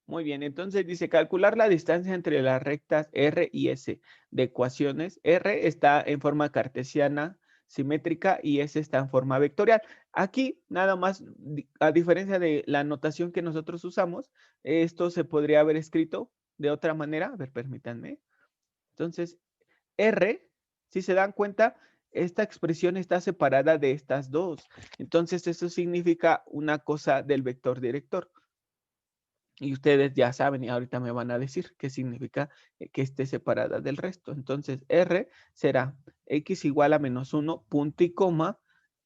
Muy bien, entonces dice calcular la distancia entre las rectas R y S de ecuaciones. R está en forma cartesiana simétrica y S está en forma vectorial. Aquí, nada más, a diferencia de la notación que nosotros usamos, esto se podría haber escrito de otra manera. A ver, permítanme. Entonces, R, si se dan cuenta, esta expresión está separada de estas dos. Entonces, eso significa una cosa del vector director. Y ustedes ya saben y ahorita me van a decir qué significa que esté separada del resto. Entonces, R será X igual a menos 1, punto y coma,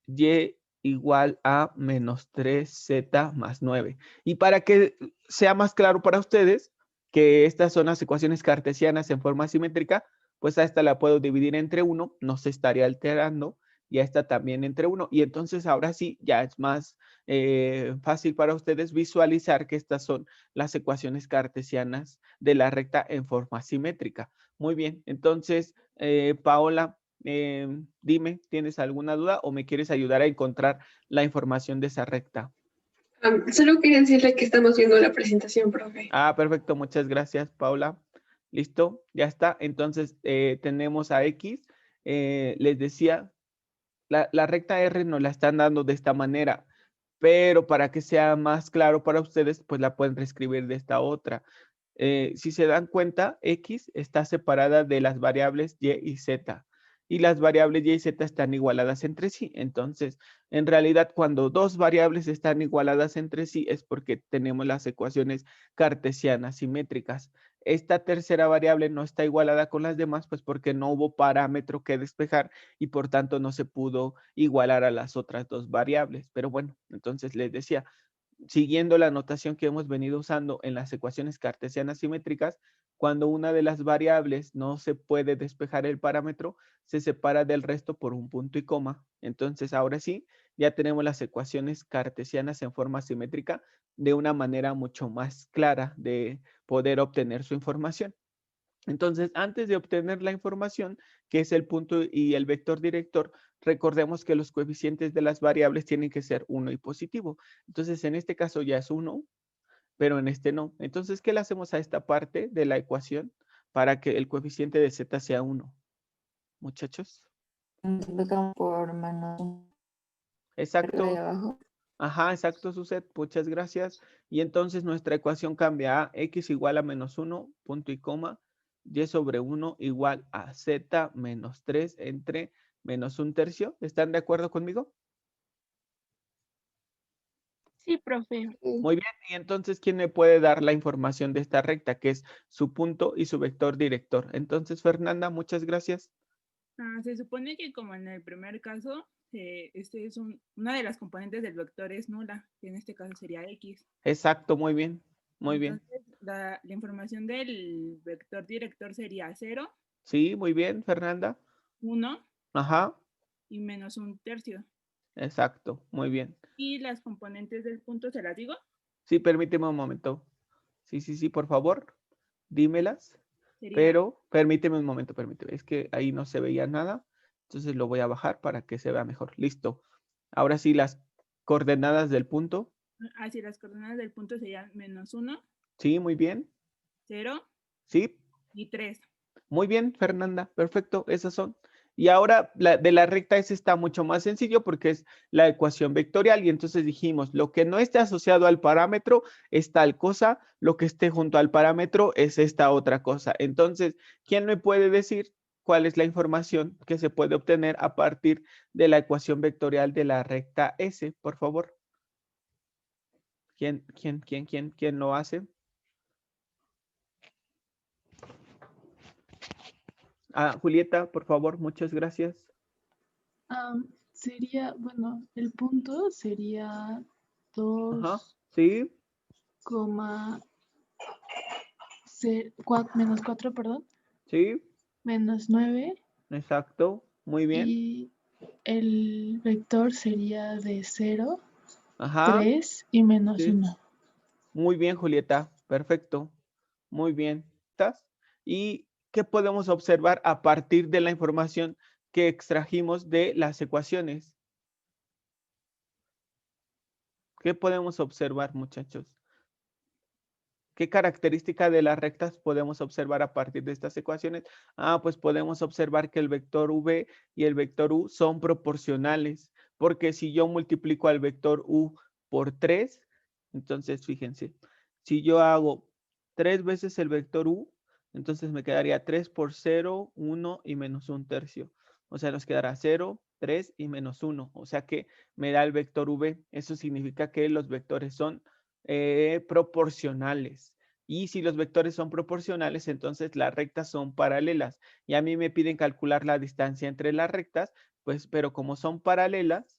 Y igual a menos 3Z más 9. Y para que sea más claro para ustedes que estas son las ecuaciones cartesianas en forma simétrica, pues a esta la puedo dividir entre 1, no se estaría alterando, y a esta también entre 1. Y entonces ahora sí, ya es más fácil para ustedes visualizar que estas son las ecuaciones cartesianas de la recta en forma simétrica. Muy bien, entonces, Paola, dime, ¿tienes alguna duda o me quieres ayudar a encontrar la información de esa recta? Solo quería decirle que estamos viendo la presentación, profe. Ah, perfecto, muchas gracias, Paula. Listo, ya está. Entonces, tenemos a X. Les decía, la recta R nos la están dando de esta manera, pero para que sea más claro para ustedes, pues la pueden reescribir de esta otra. Si se dan cuenta, X está separada de las variables Y y Z. Y las variables Y y Z están igualadas entre sí. Entonces, en realidad, cuando dos variables están igualadas entre sí, es porque tenemos las ecuaciones cartesianas simétricas. Esta tercera variable no está igualada con las demás, pues porque no hubo parámetro que despejar y por tanto no se pudo igualar a las otras dos variables. Pero bueno, entonces les decía, siguiendo la notación que hemos venido usando en las ecuaciones cartesianas simétricas, cuando una de las variables no se puede despejar el parámetro, se separa del resto por un punto y coma. Entonces, ahora sí, ya tenemos las ecuaciones cartesianas en forma simétrica de una manera mucho más clara de poder obtener su información. Entonces, antes de obtener la información, que es el punto y el vector director, recordemos que los coeficientes de las variables tienen que ser 1 y positivo. Entonces, en este caso ya es 1, pero en este no. Entonces, ¿qué le hacemos a esta parte de la ecuación para que el coeficiente de z sea 1? Muchachos. Multiplicamos por menos arriba y Exacto. abajo. Ajá, exacto, Suset. Muchas gracias. Y entonces nuestra ecuación cambia a x igual a menos 1, punto y coma, y sobre 1 igual a z menos 3 entre menos un tercio. ¿Están de acuerdo conmigo? Sí, profe. Muy bien, y entonces, ¿quién me puede dar la información de esta recta, que es su punto y su vector director? Entonces, Fernanda, muchas gracias. Se supone que como en el primer caso, una de las componentes del vector es nula, que en este caso sería x. Exacto, muy bien, muy bien. Entonces, la información del vector director sería 0, Sí, muy bien, Fernanda. 1 Ajá, y menos un tercio. exacto, muy bien. Y las componentes del punto, ¿se las digo? Sí, permíteme un momento. Sí, por favor, dímelas. Sería Pero permíteme un momento, permíteme. Es que ahí no se veía nada. Entonces lo voy a bajar para que se vea mejor. Listo. Ahora sí, las coordenadas del punto. así, las coordenadas del punto serían menos 1, Sí, muy bien. 0 Sí, y 3. muy bien, Fernanda. Perfecto, esas son. Y ahora de la recta S está mucho más sencillo porque es la ecuación vectorial. Y entonces dijimos, lo que no esté asociado al parámetro es tal cosa, lo que esté junto al parámetro es esta otra cosa. Entonces, ¿quién me puede decir cuál es la información que se puede obtener a partir de la ecuación vectorial de la recta S? Por favor. ¿Quién lo hace? Ah, Julieta, por favor, muchas gracias. Sería, bueno, el punto sería Ajá, 2, sí, menos 4, perdón, sí, menos 9 exacto, muy bien. y el vector sería de 0, Ajá, 3 y menos sí. 1. Muy bien, Julieta. Perfecto. Muy bien. ¿Estás? ¿Y qué podemos observar a partir de la información que extrajimos de las ecuaciones? ¿Qué podemos observar, muchachos? ¿Qué característica de las rectas podemos observar a partir de estas ecuaciones? Pues podemos observar que el vector v y el vector u son proporcionales, porque si yo multiplico al vector u por 3, entonces fíjense, si yo hago 3 veces el vector u, entonces me quedaría 3 por 0, 1 y menos 1/3. O sea, nos quedará 0, 3 y menos 1. O sea que me da el vector v. Eso significa que los vectores son proporcionales. Y si los vectores son proporcionales, entonces las rectas son paralelas. Y a mí me piden calcular la distancia entre las rectas, pues, pero como son paralelas,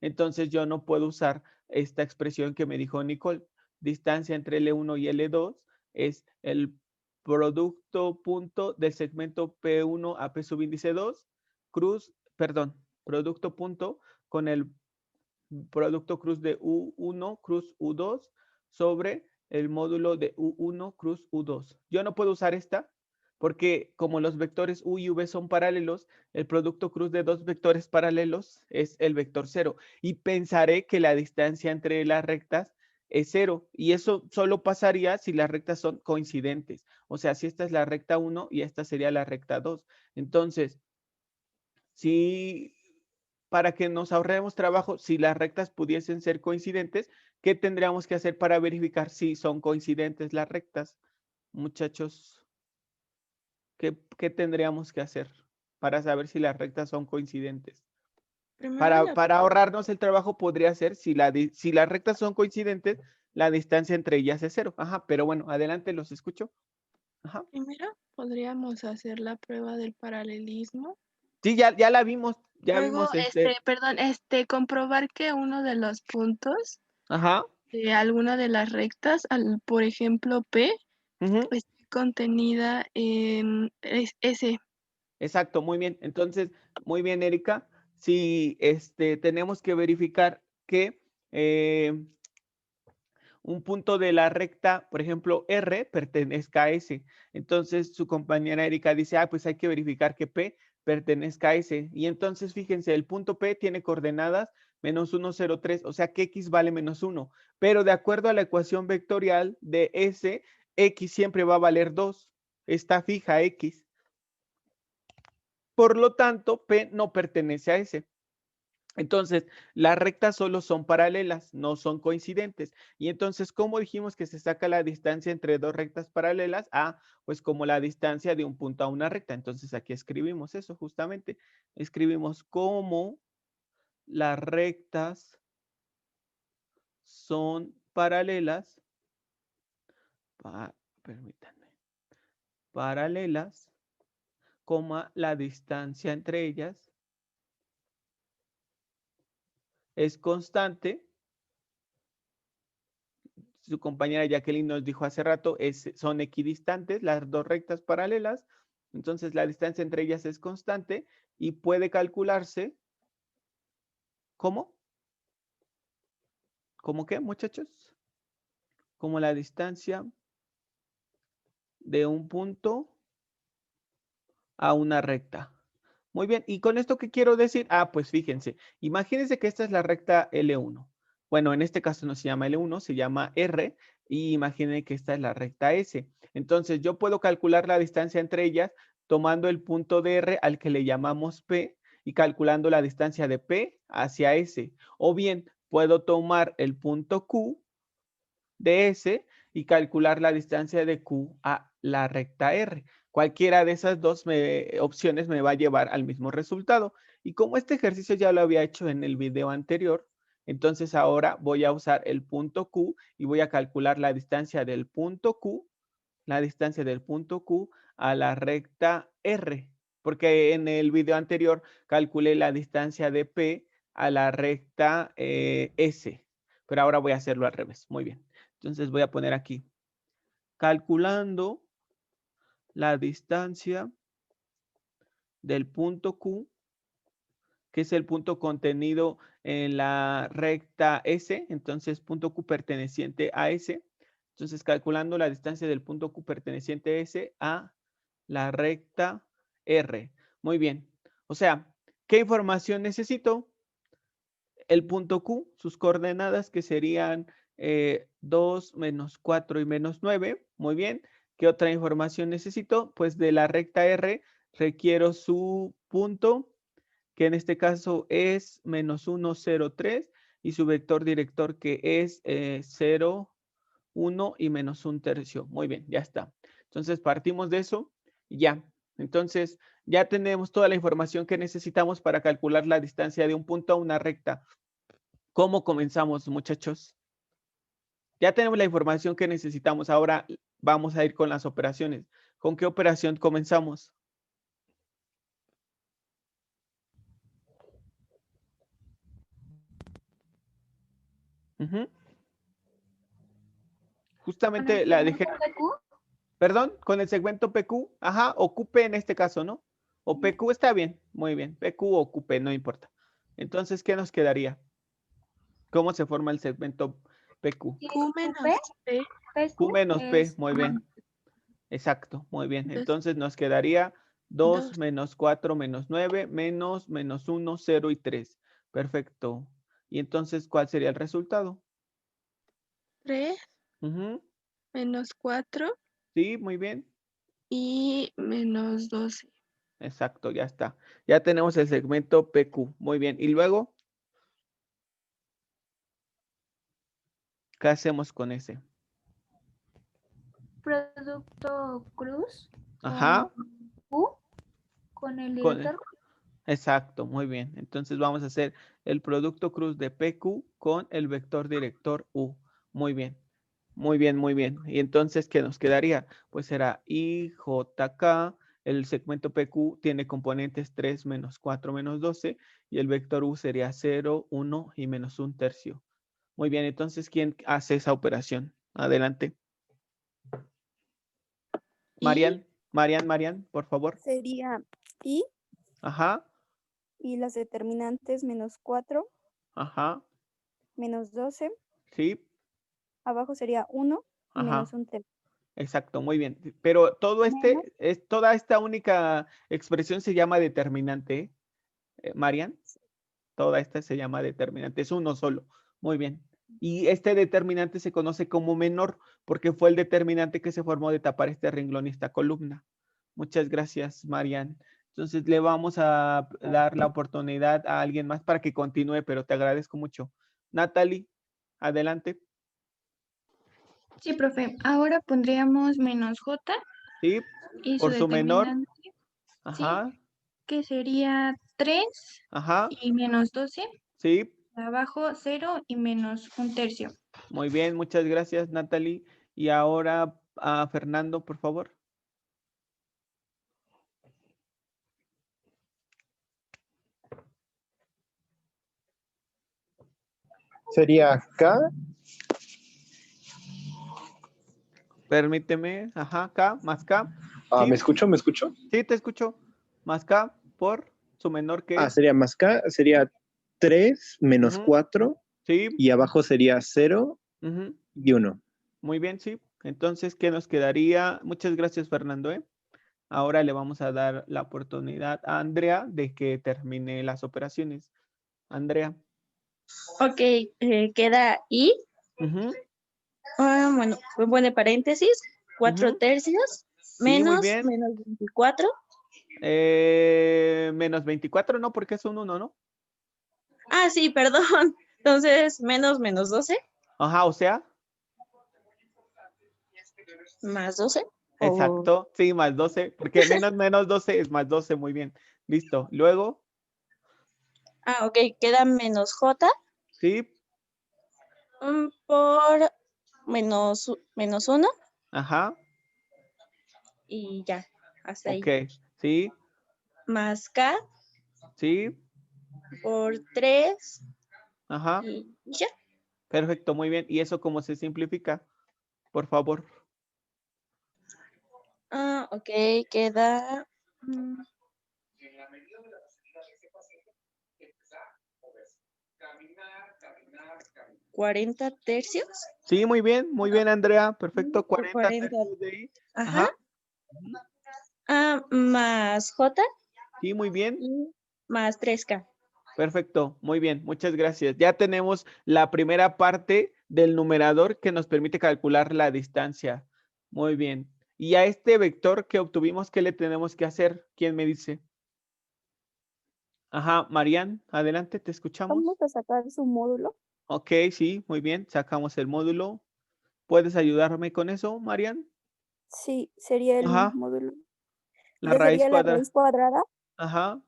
entonces yo no puedo usar esta expresión que me dijo Nicole. Distancia entre L1 y L2 es el producto punto del segmento P1 a P subíndice 2, producto punto con el producto cruz de U1 cruz U2 sobre el módulo de U1 cruz U2. Yo no puedo usar esta porque como los vectores U y V son paralelos, el producto cruz de dos vectores paralelos es el vector 0. Y pensaré que la distancia entre las rectas es 0. Y eso solo pasaría si las rectas son coincidentes. O sea, si esta es la recta 1 y esta sería la recta 2. Entonces, si para que nos ahorremos trabajo, si las rectas pudiesen ser coincidentes, ¿qué tendríamos que hacer para verificar si son coincidentes las rectas? Muchachos, ¿qué tendríamos que hacer para saber si las rectas son coincidentes? Para ahorrarnos el trabajo podría ser, si las rectas son coincidentes, la distancia entre ellas es 0. Ajá, pero bueno, adelante, los escucho. Ajá. Primero podríamos hacer la prueba del paralelismo. Sí, ya la vimos, ya Luego, vimos comprobar que uno de los puntos Ajá. de alguna de las rectas, por ejemplo P, Ujú. esté contenida en S. Exacto, muy bien. Entonces, muy bien, Erika. Si tenemos que verificar que un punto de la recta, por ejemplo, R, pertenezca a S. Entonces, su compañera Erika dice, pues hay que verificar que P pertenezca a S. Y entonces, fíjense, el punto P tiene coordenadas -1, 0, 3, o sea que X vale -1. Pero de acuerdo a la ecuación vectorial de S, X siempre va a valer 2. Está fija X. Por lo tanto, P no pertenece a S. Entonces, las rectas solo son paralelas, no son coincidentes. Y entonces, ¿cómo dijimos que se saca la distancia entre dos rectas paralelas? Pues como la distancia de un punto a una recta. Entonces, aquí escribimos eso justamente. Escribimos cómo las rectas son paralelas. Permítanme. Paralelas, coma, la distancia entre ellas es constante. Su compañera Jacqueline nos dijo hace rato, son equidistantes las dos rectas paralelas, entonces la distancia entre ellas es constante y puede calcularse, ¿cómo? ¿Cómo qué, muchachos? Como la distancia de un punto a una recta. Muy bien, ¿y con esto qué quiero decir? Pues fíjense, imagínense que esta es la recta L1. Bueno, en este caso no se llama L1, se llama R, y imaginen que esta es la recta S. Entonces, yo puedo calcular la distancia entre ellas tomando el punto de R al que le llamamos P y calculando la distancia de P hacia S. O bien, puedo tomar el punto Q de S y calcular la distancia de Q a la recta R. Cualquiera de esas dos opciones me va a llevar al mismo resultado. Y como este ejercicio ya lo había hecho en el video anterior, entonces ahora voy a usar el punto Q y voy a calcular la distancia del punto Q, a la recta R. Porque en el video anterior calculé la distancia de P a la recta S. Pero ahora voy a hacerlo al revés. Muy bien. Entonces voy a poner aquí, calculando la distancia del punto Q, que es el punto contenido en la recta S, entonces punto Q perteneciente a S. Entonces calculando la distancia del punto Q perteneciente a S a la recta R. Muy bien. O sea, ¿qué información necesito? El punto Q, sus coordenadas que serían 2 menos 4 y menos 9. Muy bien. ¿Qué otra información necesito? Pues de la recta R requiero su punto, que en este caso es menos 1, 0, 3, y su vector director que es 0, 1 y menos 1/3. Muy bien, ya está. Entonces partimos de eso y ya. Entonces ya tenemos toda la información que necesitamos para calcular la distancia de un punto a una recta. ¿Cómo comenzamos, muchachos? Ya tenemos la información que necesitamos. Ahora vamos a ir con las operaciones. ¿Con qué operación comenzamos? Justamente la dejé. Perdón, con el segmento PQ. Ajá, o QP en este caso, ¿no? O PQ está bien, muy bien. PQ o QP, no importa. Entonces, ¿qué nos quedaría? ¿Cómo se forma el segmento PQ? Q menos P. Q menos P, muy bien. Exacto, muy bien. Entonces nos quedaría 2 menos 4 menos 9 menos 1, 0 y 3. Perfecto. Y entonces, ¿cuál sería el resultado? 3 menos 4 Sí, muy bien. y menos 12. Exacto, ya está. Ya tenemos el segmento PQ. Muy bien. ¿Y luego? ¿Qué hacemos con ese? Producto cruz. Ajá. Q con el Con- director. Exacto, muy bien. Entonces vamos a hacer el producto cruz de PQ con el vector director U. Muy bien. Muy bien, muy bien. Y entonces, ¿qué nos quedaría? Pues será IJK, el segmento PQ tiene componentes 3 menos 4 menos 12 y el vector U sería 0, 1 y menos 1/3. Muy bien, entonces, ¿quién hace esa operación? Adelante. Marian, por favor. Sería I Ajá, y las determinantes menos 4, ajá, menos 12. sí, Abajo sería 1 y menos ajá. 1/3. Exacto, muy bien. Pero todo Menos, toda esta única expresión se llama determinante, Marian. Toda esta se llama determinante, es uno solo. Muy bien. Y este determinante se conoce como menor porque fue el determinante que se formó de tapar este renglón y esta columna. Muchas gracias, Marian. Entonces le vamos a dar la oportunidad a alguien más para que continúe, pero te agradezco mucho. Natalie, adelante. Sí, profe. Ahora pondríamos menos J Sí, y su por su menor. determinante, sí, Ajá, que sería 3 ajá, y menos 12. sí. Abajo 0 y menos 1/3. Muy bien, muchas gracias, Natalie. Y ahora a Fernando, por favor. Sería K. Permíteme, ajá, K, más K. Ah, Sí, ¿me escucho? ¿Me escucho? sí, te escucho. Más K por su menor que Ah, es. sería más K, sería 3 menos Ujú, 4 sí, y abajo sería 0 ujú, y 1. muy bien, sí. Entonces, ¿qué nos quedaría? Muchas gracias, Fernando. Ahora le vamos a dar la oportunidad a Andrea de que termine las operaciones. Andrea. Ok, queda I. Ujú, Bueno, pone paréntesis, 4 ujú, tercios, sí, muy menos, bien. menos 24. Menos 24, no, porque es un 1, ¿no? Ah, sí, perdón. Entonces, menos 12, Ajá, o sea. más 12. Exacto, sí, más 12, porque menos 12 es más 12, muy bien. Listo. Luego, Ok, queda menos J sí, por menos 1 ajá, y ya, hasta ok, ahí. sí, Más K sí, por 3 ajá, y ya. perfecto, muy bien. ¿Y eso cómo se simplifica? Por favor. Ok, queda 40 tercios. Sí, muy bien, Andrea, perfecto, Por 40 40. tercios de ahí. Ajá. Ajá, ujú, Más J sí, muy bien. y más 3K. Perfecto, muy bien, muchas gracias. Ya tenemos la primera parte del numerador que nos permite calcular la distancia. Muy bien. Y a este vector que obtuvimos, ¿qué le tenemos que hacer? ¿Quién me dice? Ajá, Marian, adelante, te escuchamos. Vamos a sacar su módulo. Ok, sí, muy bien, sacamos el módulo. ¿Puedes ayudarme con eso, Marian? Sí, sería el Ajá. módulo. La Ya raíz sería la cuadrada. raíz cuadrada Ajá,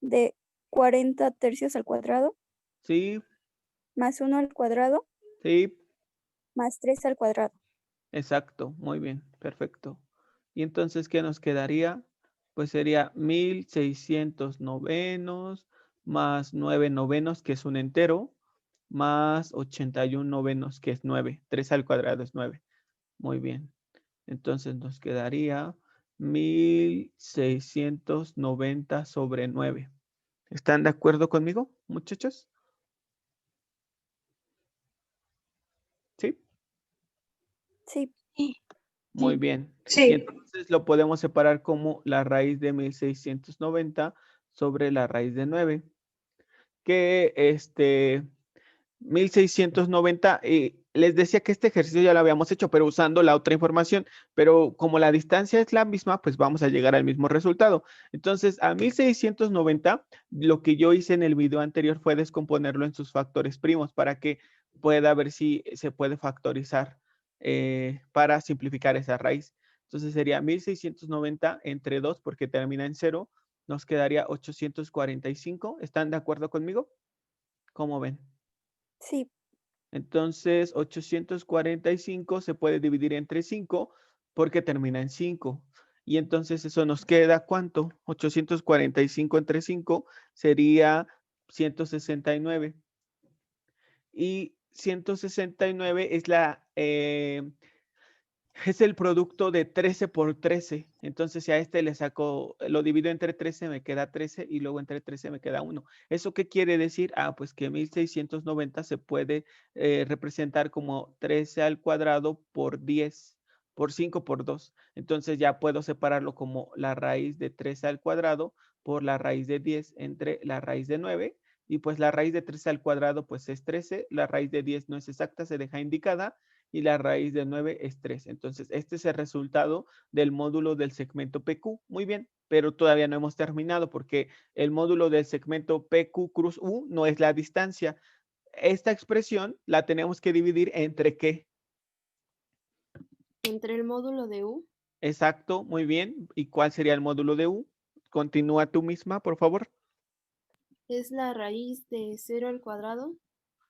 de 40 tercios al cuadrado, sí, más 1 al cuadrado, sí, más 3 al cuadrado. exacto, muy bien, perfecto. Y entonces, ¿qué nos quedaría? Pues sería 1600 novenos más 9 novenos, que es un entero, más 81 novenos, que es 9. 3 al cuadrado es 9. Muy bien. Entonces nos quedaría 1690 sobre 9. ¿Están de acuerdo conmigo, muchachos? ¿Sí? Sí, Muy Sí. bien. Y Sí, entonces lo podemos separar como la raíz de 1690 sobre la raíz de 9. Que 1690, les decía que este ejercicio ya lo habíamos hecho, pero usando la otra información, pero como la distancia es la misma, pues vamos a llegar al mismo resultado. Entonces, a 1690, lo que yo hice en el video anterior fue descomponerlo en sus factores primos para que pueda ver si se puede factorizar para simplificar esa raíz. Entonces sería 1690 entre 2 porque termina en 0, nos quedaría 845. ¿Están de acuerdo conmigo? ¿Cómo ven? sí, Entonces, 845 se puede dividir entre 5 porque termina en 5. Y entonces eso nos queda, ¿cuánto? 845 entre 5 sería 169. Y 169 es el producto de 13 por 13. Entonces, si a este le saco, lo divido entre 13, me queda 13 y luego entre 13 me queda 1. ¿Eso qué quiere decir? Ah, pues que 1690 se puede representar como 13 al cuadrado por 10, por 5 por 2. Entonces ya puedo separarlo como la raíz de 13 al cuadrado por la raíz de 10 entre la raíz de 9. Y pues la raíz de 13 al cuadrado pues es 13. La raíz de 10 no es exacta, se deja indicada. Y la raíz de 9 es 3. Entonces, este es el resultado del módulo del segmento PQ. Muy bien, pero todavía no hemos terminado porque el módulo del segmento PQ cruz U no es la distancia. Esta expresión la tenemos que dividir entre ¿qué? Entre el módulo de U Exacto, muy bien. ¿Y cuál sería el módulo de U? Continúa tú misma, por favor. es la raíz de 0 al cuadrado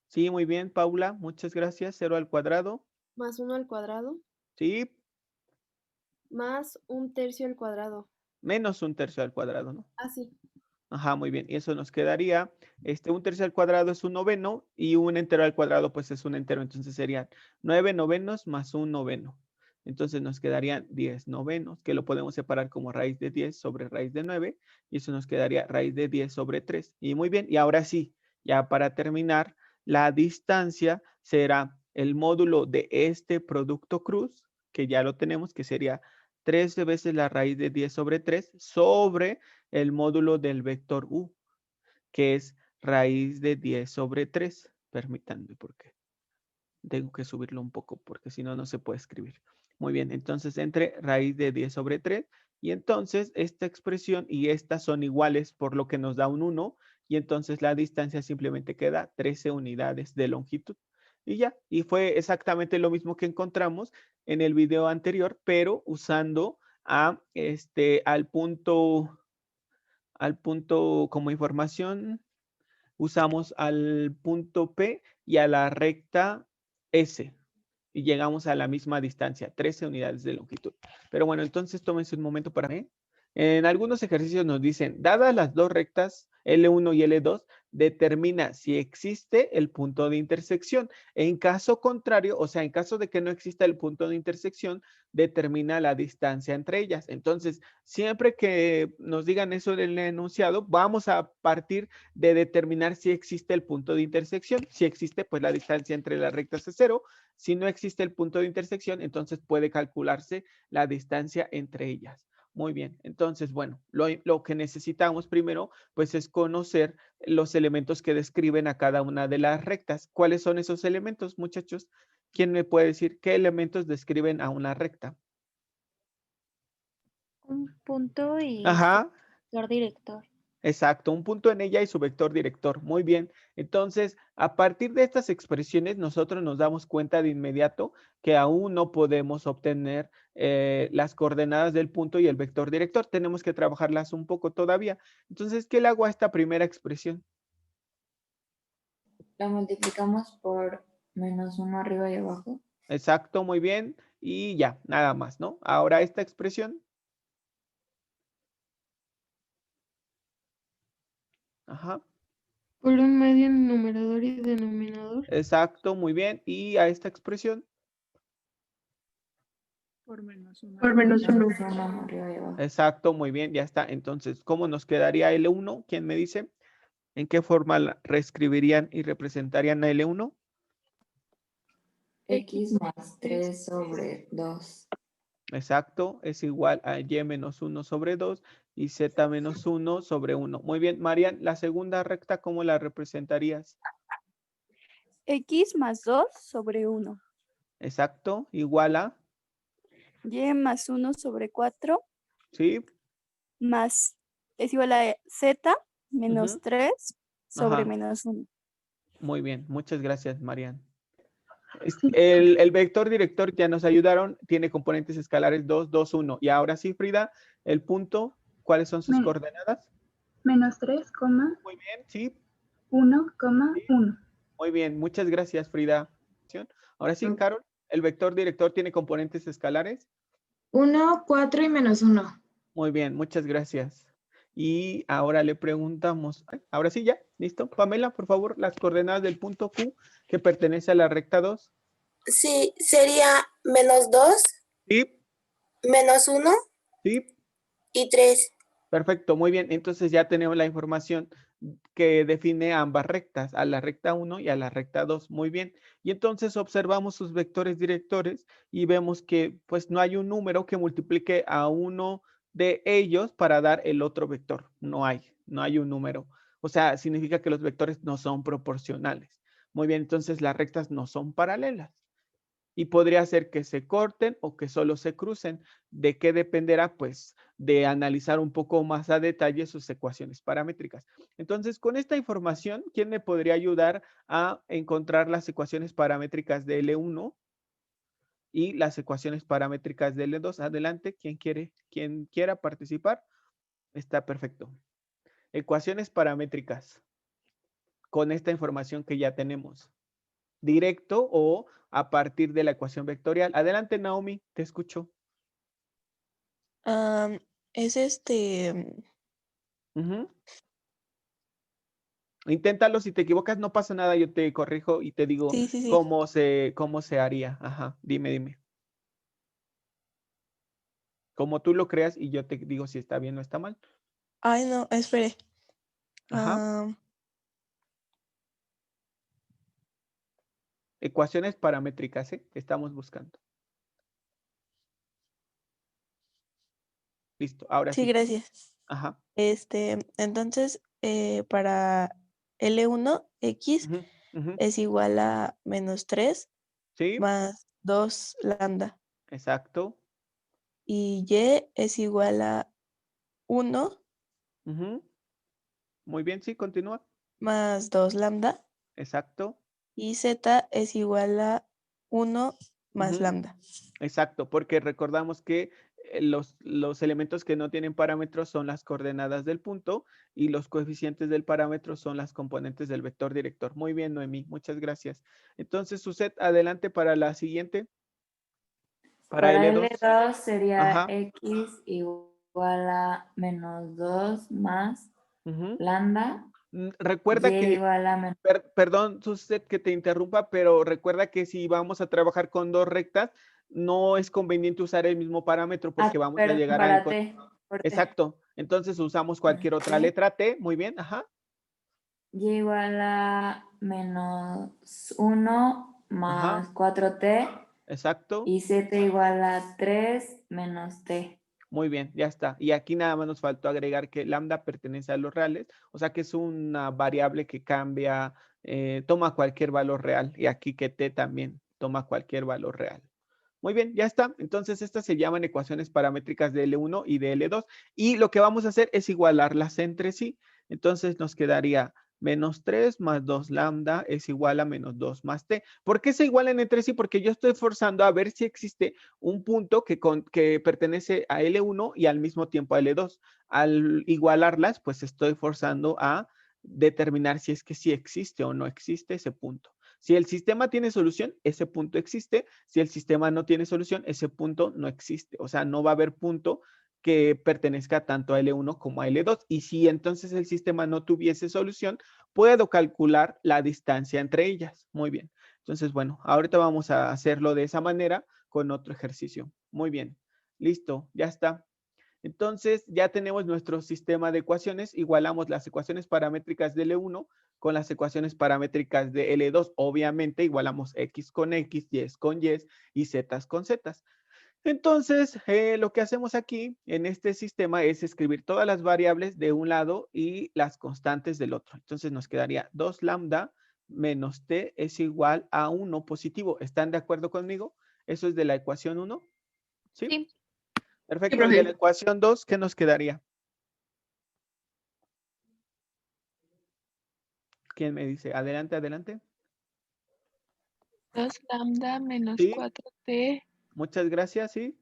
Sí, muy bien, Paula. Muchas gracias. 0 al cuadrado. más 1 al cuadrado Sí, más 1/3 al cuadrado. menos 1/3 al cuadrado, ¿no? Así. Ajá, muy bien. Y eso nos quedaría, 1/3 al cuadrado es un noveno y un entero al cuadrado pues es un entero. Entonces serían 9 novenos más un noveno. Entonces nos quedarían 10 novenos, que lo podemos separar como raíz de 10 sobre raíz de 9. Y eso nos quedaría raíz de 10 sobre 3. Y muy bien, y ahora sí, ya para terminar, la distancia será el módulo de este producto cruz, que ya lo tenemos, que sería 13 veces la raíz de 10 sobre 3 sobre el módulo del vector u, que es raíz de 10 sobre 3. Permítanme porque tengo que subirlo un poco porque si no, no se puede escribir. Muy bien, entonces entre raíz de 10 sobre 3 y entonces esta expresión y esta son iguales por lo que nos da un 1 y entonces la distancia simplemente queda 13 unidades de longitud. Y ya, y fue exactamente lo mismo que encontramos en el video anterior, pero usando al punto como información, usamos al punto P y a la recta S y llegamos a la misma distancia, 13 unidades de longitud. Pero bueno, entonces tómense un momento para mí. En algunos ejercicios nos dicen, dadas las dos rectas L1 y L2, determina si existe el punto de intersección. En caso contrario, o sea, en caso de que no exista el punto de intersección, determina la distancia entre ellas. Entonces, siempre que nos digan eso del enunciado, vamos a partir de determinar si existe el punto de intersección. Si existe, pues la distancia entre las rectas es 0. Si no existe el punto de intersección, entonces puede calcularse la distancia entre ellas. Muy bien, entonces, bueno, lo que necesitamos primero, pues es conocer los elementos que describen a cada una de las rectas. ¿Cuáles son esos elementos, muchachos? ¿Quién me puede decir qué elementos describen a una recta? Un punto y Ajá, vector director. exacto, un punto en ella y su vector director. Muy bien. Entonces, a partir de estas expresiones, nosotros nos damos cuenta de inmediato que aún no podemos obtener las coordenadas del punto y el vector director. Tenemos que trabajarlas un poco todavía. Entonces, ¿qué le hago a esta primera expresión? La multiplicamos por -1 arriba y abajo. Exacto, muy bien. Y ya, nada más, ¿no? Ahora esta expresión. Ajá. Por un medio en numerador y denominador. Exacto, muy bien. Y a esta expresión. Por -1. Por -1. -1 arriba y abajo. Exacto, muy bien, ya está. Entonces, ¿cómo nos quedaría L1? ¿Quién me dice? ¿En qué forma la reescribirían y representarían a L1? X más 3 sobre 2. Exacto, es igual a Y menos 1 sobre 2 y Z menos 1 sobre 1. Muy bien, Marian, la segunda recta, ¿cómo la representarías? X más 2 sobre 1. Exacto, igual a, Y más 1 sobre 4 ¿sí? más es igual a Z menos Ujú. 3 sobre Ajá. menos 1. Muy bien, muchas gracias, Marian. El vector director ya nos ayudaron, tiene componentes escalares 2, 2, 1. Y ahora sí, Frida, el punto, ¿cuáles son sus coordenadas? -3, Muy bien, sí. 1, 1. Muy bien, muchas gracias, Frida. Ahora sí, Carol, el vector director tiene componentes escalares. 1, 4 y -1. Muy bien, muchas gracias. Y ahora le preguntamos, ahora sí ya, listo. Pamela, por favor, las coordenadas del punto Q que pertenece a la recta 2. Sí, sería -2, Sí, -1 sí. y 3. Perfecto, muy bien. Entonces ya tenemos la información que define ambas rectas, a la recta 1 y a la recta 2. Muy bien. Y entonces observamos sus vectores directores y vemos que pues no hay un número que multiplique a uno de ellos para dar el otro vector. No hay un número. O sea, significa que los vectores no son proporcionales. Muy bien, entonces las rectas no son paralelas. Y podría ser que se corten o que solo se crucen. ¿De qué dependerá? Pues de analizar un poco más a detalle sus ecuaciones paramétricas. Entonces, con esta información, ¿quién me podría ayudar a encontrar las ecuaciones paramétricas de L1 y las ecuaciones paramétricas de L2? Adelante, quien quiera participar, está perfecto. Ecuaciones paramétricas con esta información que ya tenemos. Directo o a partir de la ecuación vectorial. Adelante, Naomi, te escucho. Es Ujú. Inténtalo, si te equivocas no pasa nada, yo te corrijo y te digo Sí, sí, sí. cómo se haría. Ajá, dime. Como tú lo creas y yo te digo si está bien o está mal. Ay, no, espere. Ajá. Ecuaciones paramétricas, ¿eh? Estamos buscando. Listo, ahora Sí, sí. gracias. Ajá. Entonces, para L1, X Ujú, ujú. es igual a -3 Sí, más 2 lambda. exacto. Y Y es igual a 1 Ujú. Muy bien, sí, continúa. más 2 lambda. Exacto. Y Z es igual a 1 más Ujú. lambda. Exacto, porque recordamos que los elementos que no tienen parámetros son las coordenadas del punto y los coeficientes del parámetro son las componentes del vector director. Muy bien, Noemí, muchas gracias. Entonces, Suset, adelante para la siguiente. Para Para L2. L2 sería Ajá. X igual a -2 más Ujú. lambda. Recuerda Y que, igual a perdón, Suset, que te interrumpa, pero recuerda que si vamos a trabajar con dos rectas, no es conveniente usar el mismo parámetro porque vamos a llegar a para encontrar. T. Por T. Exacto. Entonces usamos cualquier otra letra T. Muy bien. Ajá. Y igual a -1 más Ajá. 4T. Exacto. Y Z igual a 3 menos T. Muy bien, ya está. Y aquí nada más nos faltó agregar que lambda pertenece a los reales, o sea que es una variable que cambia, toma cualquier valor real. Y aquí que t también toma cualquier valor real. Muy bien, ya está. Entonces estas se llaman ecuaciones paramétricas de L1 y de L2. Y lo que vamos a hacer es igualarlas entre sí. Entonces nos quedaría menos 3 más 2 lambda es igual a menos 2 más t. ¿Por qué se igualan entre sí? Porque yo estoy forzando a ver si existe un punto que pertenece a L1 y al mismo tiempo a L2. Al igualarlas, pues estoy forzando a determinar si es que sí existe o no existe ese punto. Si el sistema tiene solución, ese punto existe. Si el sistema no tiene solución, ese punto no existe. O sea, no va a haber punto que pertenezca tanto a L1 como a L2. Y si entonces el sistema no tuviese solución, puedo calcular la distancia entre ellas. Muy bien. Entonces, bueno, ahorita vamos a hacerlo de esa manera con otro ejercicio. Muy bien. Listo, ya está. Entonces, ya tenemos nuestro sistema de ecuaciones. Igualamos las ecuaciones paramétricas de L1 con las ecuaciones paramétricas de L2. Obviamente, igualamos X con X, Y con Y y Z con Z. Entonces, lo que hacemos aquí en este sistema es escribir todas las variables de un lado y las constantes del otro. Entonces, nos quedaría 2 lambda menos t es igual a 1 positivo. ¿Están de acuerdo conmigo? Eso es de la ecuación 1. ¿Sí? Sí. Perfecto. Sí, Y de la ecuación 2, ¿qué nos quedaría? ¿Quién me dice? Adelante, adelante. 2 lambda menos Sí. 4t Muchas gracias, sí.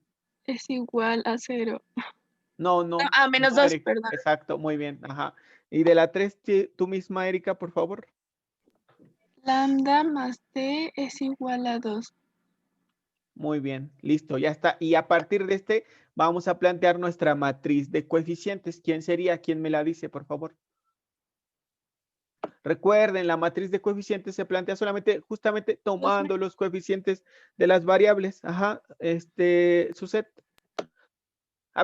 es igual a 0. No, no. menos no, 2, Eric. perdón. Exacto, muy bien. Ajá. Y de la 3, tú misma, Erika, por favor. Lambda más t es igual a 2. Muy bien, listo, ya está. Y a partir de este, vamos a plantear nuestra matriz de coeficientes. ¿Quién sería? ¿Quién me la dice, por favor? Recuerden, la matriz de coeficientes se plantea solamente, justamente tomando los coeficientes de las variables. Ajá, Suset.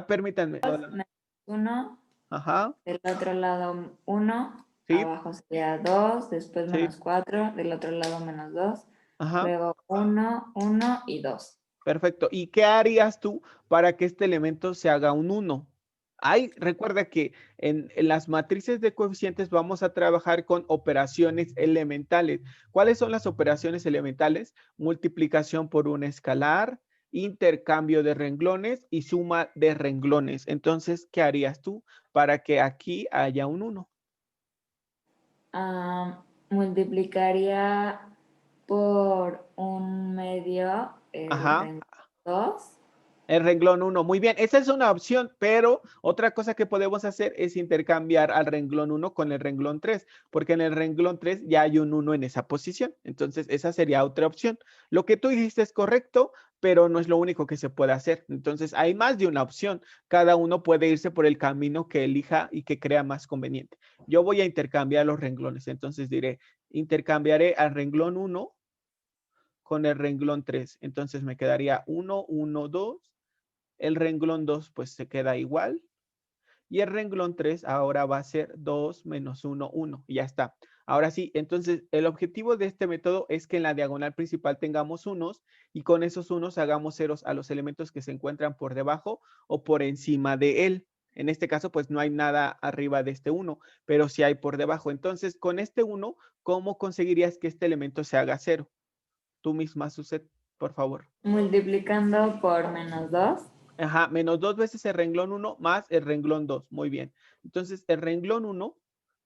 Permítanme. 1, Ajá, del otro lado 1, sí, abajo sería 2, después sí, menos 4, del otro lado menos 2, ajá. luego 1, 1 y 2. Perfecto. ¿Y qué harías tú para que este elemento se haga un 1? Recuerda que en las matrices de coeficientes vamos a trabajar con operaciones elementales. ¿Cuáles son las operaciones elementales? Multiplicación por un escalar, intercambio de renglones y suma de renglones. Entonces, ¿qué harías tú para que aquí haya un 1? Multiplicaría por un medio Ajá. renglón 2. El renglón 1, muy bien, esa es una opción, pero otra cosa que podemos hacer es intercambiar al renglón 1 con el renglón 3, porque en el renglón 3 ya hay un 1 en esa posición, entonces esa sería otra opción. Lo que tú dijiste es correcto, pero no es lo único que se puede hacer, entonces hay más de una opción, cada uno puede irse por el camino que elija y que crea más conveniente. Yo voy a intercambiar los renglones, entonces diré, intercambiaré al renglón 1 con el renglón 3, entonces me quedaría 1, 1, 2. El renglón 2 pues se queda igual. Y el renglón 3 ahora va a ser 2 menos 1, 1. Y ya está. Ahora sí, entonces el objetivo de este método es que en la diagonal principal tengamos unos y con esos unos hagamos ceros a los elementos que se encuentran por debajo o por encima de él. En este caso, pues no hay nada arriba de este 1, pero sí hay por debajo. Entonces, con este 1, ¿cómo conseguirías que este elemento se haga 0? Tú misma, Suset, por favor. Multiplicando por menos 2. Ajá, menos 2 veces el renglón 1 más el renglón 2. Muy bien. Entonces, el renglón 1,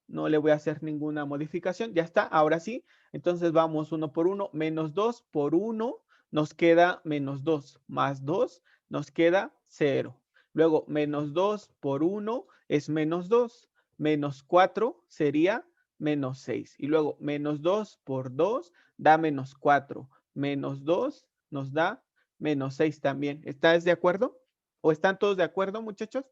no le voy a hacer ninguna modificación. Ya está, ahora sí. Entonces, vamos 1 por 1. Menos 2 por 1 nos queda menos 2. Más 2 nos queda 0. Luego, menos 2 por 1 es menos 2. Menos 4 sería menos 6. Y luego, menos 2 por 2 da menos 4. Menos 2 nos da menos 6 también. ¿Estás de acuerdo? ¿O están todos de acuerdo, muchachos?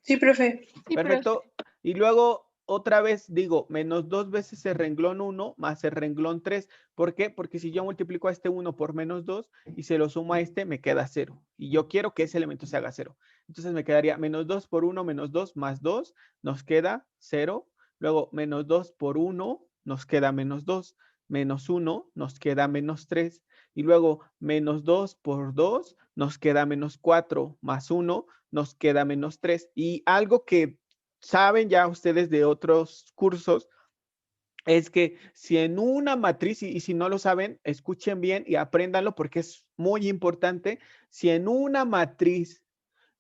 Sí, profe. Perfecto. Y luego, otra vez digo, menos 2 veces el renglón 1 más el renglón 3. ¿Por qué? Porque si yo multiplico a este 1 por menos 2 y se lo sumo a este, me queda 0. Y yo quiero que ese elemento se haga 0. Entonces me quedaría menos 2 por 1 menos 2 más 2 nos queda 0. Luego, menos 2 por 1 nos queda menos 2. Menos 1 nos queda menos 3. Y luego menos 2 por 2 nos queda menos 4, más 1 nos queda menos 3. Y algo que saben ya ustedes de otros cursos es que si en una matriz, y si no lo saben, escuchen bien y apréndanlo porque es muy importante. Si en una matriz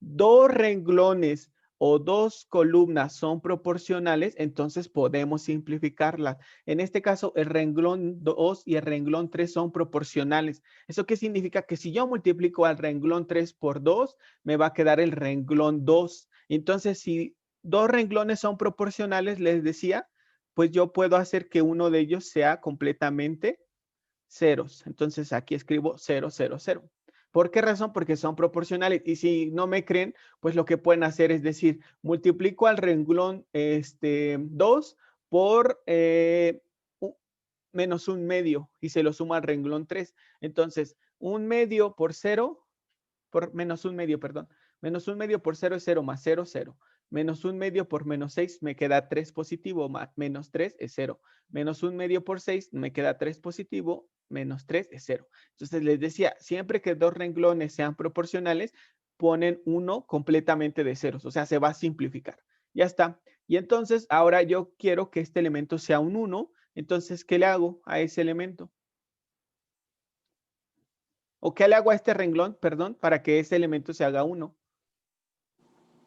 2 renglones o 2 columnas son proporcionales, entonces podemos simplificarlas. En este caso, el renglón 2 y el renglón 3 son proporcionales. ¿Eso qué significa? Que si yo multiplico al renglón 3 por 2, me va a quedar el renglón 2. Entonces, si 2 renglones son proporcionales, les decía, pues yo puedo hacer que uno de ellos sea completamente ceros. Entonces, aquí escribo 0, 0, 0. ¿Por qué razón? Porque son proporcionales. Y si no me creen, pues lo que pueden hacer es decir, multiplico al renglón 2 por menos 1/2 y se lo suma al renglón 3. Entonces, 1/2 por 0, por menos 1/2, perdón. Menos 1/2 por 0 es 0 más 0, 0. Menos 1/2 por menos 6 me queda 3 positivo, más menos 3 es 0. Menos 1/2 por 6 me queda 3 positivo, menos 3 es 0. Entonces les decía, siempre que 2 renglones sean proporcionales, ponen uno completamente de ceros, o sea, se va a simplificar. Ya está. Y entonces ahora yo quiero que este elemento sea un 1, entonces, ¿qué le hago a ese elemento? ¿O qué le hago a este renglón, perdón, para que ese elemento se haga 1?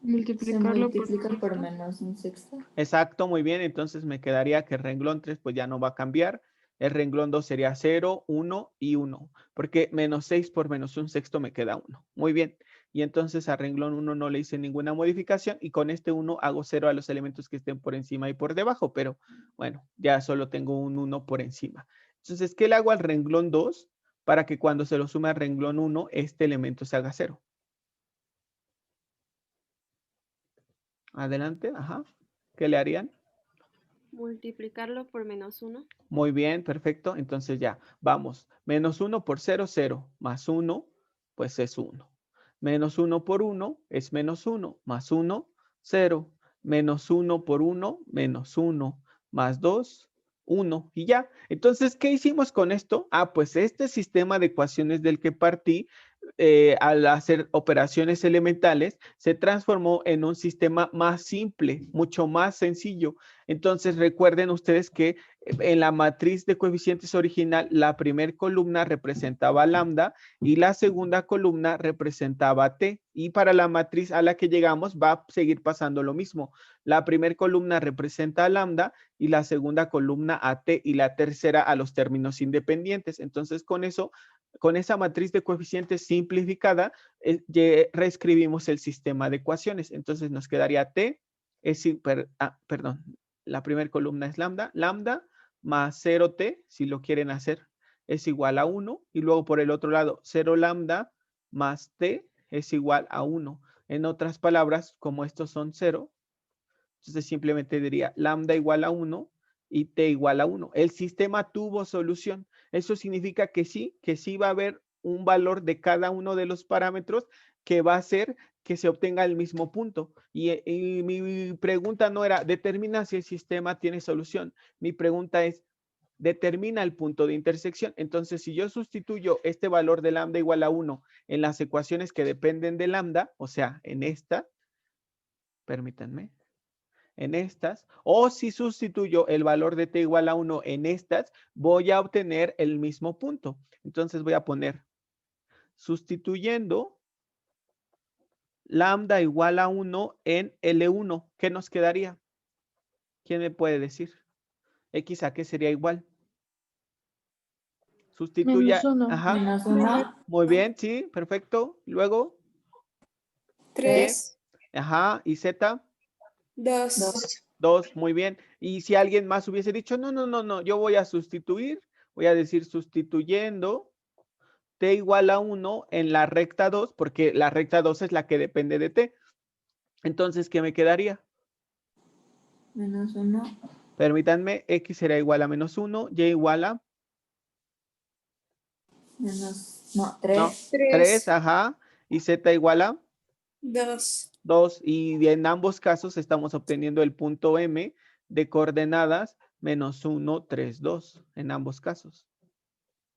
Se Multiplicarlo multiplica por sexto. menos un sexto. Exacto, muy bien. Entonces me quedaría que el renglón 3 pues ya no va a cambiar. El renglón 2 sería 0, 1 y 1. Porque menos 6 por menos un sexto me queda 1. Muy bien. Y entonces a renglón 1 no le hice ninguna modificación. Y con este 1 hago 0 a los elementos que estén por encima y por debajo. Pero bueno, ya solo tengo un 1 por encima. Entonces, ¿qué le hago al renglón 2? Para que cuando se lo sume al renglón 1, este elemento se haga 0. Adelante, ajá. ¿Qué le harían? Multiplicarlo por menos 1. Muy bien, perfecto. Entonces ya, vamos. Menos 1 por 0, 0. Más 1, pues es 1. Menos 1 por 1 es menos 1. Más 1, 0. Menos 1 por 1, menos 1. Más 2, 1. Y ya. Entonces, ¿qué hicimos con esto? Ah, pues este sistema de ecuaciones del que partí, al hacer operaciones elementales, se transformó en un sistema más simple, mucho más sencillo. Entonces, recuerden ustedes que en la matriz de coeficientes original, la primera columna representaba lambda y la segunda columna representaba t. Y para la matriz a la que llegamos va a seguir pasando lo mismo. La primera columna representa a lambda y la segunda columna a t y la tercera a los términos independientes. Entonces, con eso, con esa matriz de coeficientes simplificada, reescribimos el sistema de ecuaciones. Entonces, nos quedaría t, perdón, la primera columna es lambda, lambda más 0t, si lo quieren hacer, es igual a 1. Y luego por el otro lado, 0 lambda más t es igual a 1. En otras palabras, como estos son 0, entonces simplemente diría lambda igual a 1 y t igual a 1. El sistema tuvo solución. Eso significa que sí va a haber un valor de cada uno de los parámetros que va a hacer que se obtenga el mismo punto. Y mi pregunta no era, determina si el sistema tiene solución. Mi pregunta es, determina el punto de intersección. Entonces, si yo sustituyo este valor de lambda igual a 1 en las ecuaciones que dependen de lambda, o sea, en esta, permítanme, en estas, o si sustituyo el valor de t igual a 1 en estas, voy a obtener el mismo punto. Entonces voy a poner, sustituyendo lambda igual a 1 en L1, ¿qué nos quedaría? ¿Quién me puede decir? X a qué sería igual. Sustituya. Menos 1. Ajá. Menos 1. Muy bien, sí, perfecto. Luego. 3. Ajá. ¿Y Z? 2. 2, muy bien. Y si alguien más hubiese dicho, no, yo voy a sustituir, voy a decir sustituyendo t igual a 1 en la recta 2, porque la recta 2 es la que depende de t. Entonces, ¿qué me quedaría? Menos 1. Permítanme, x será igual a menos 1, y igual a... Menos, no, 3. No, 3, ajá. Y z igual a... 2. 2. Y en ambos casos estamos obteniendo el punto M de coordenadas menos 1, 3, 2. En ambos casos.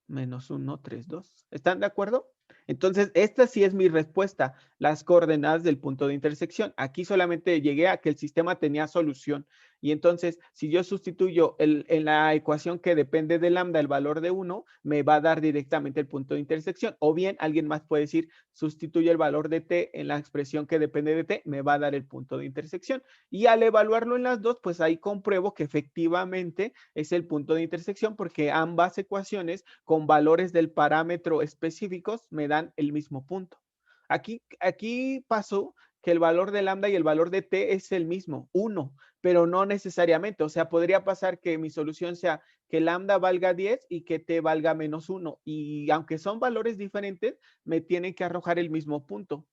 Menos 1, 3, 2. ¿Están de acuerdo? Entonces, esta sí es mi respuesta, las coordenadas del punto de intersección. Aquí solamente llegué a que el sistema tenía solución. Y entonces, si yo sustituyo en la ecuación que depende de lambda el valor de 1, me va a dar directamente el punto de intersección. O bien, alguien más puede decir, sustituye el valor de t en la expresión que depende de t, me va a dar el punto de intersección. Y al evaluarlo en las dos, pues ahí compruebo que efectivamente es el punto de intersección porque ambas ecuaciones con valores del parámetro específicos me dan el mismo punto. Aquí pasó que el valor de lambda y el valor de t es el mismo, 1, pero no necesariamente. O sea, podría pasar que mi solución sea que lambda valga 10 y que t valga menos 1. Y aunque son valores diferentes, me tienen que arrojar el mismo punto.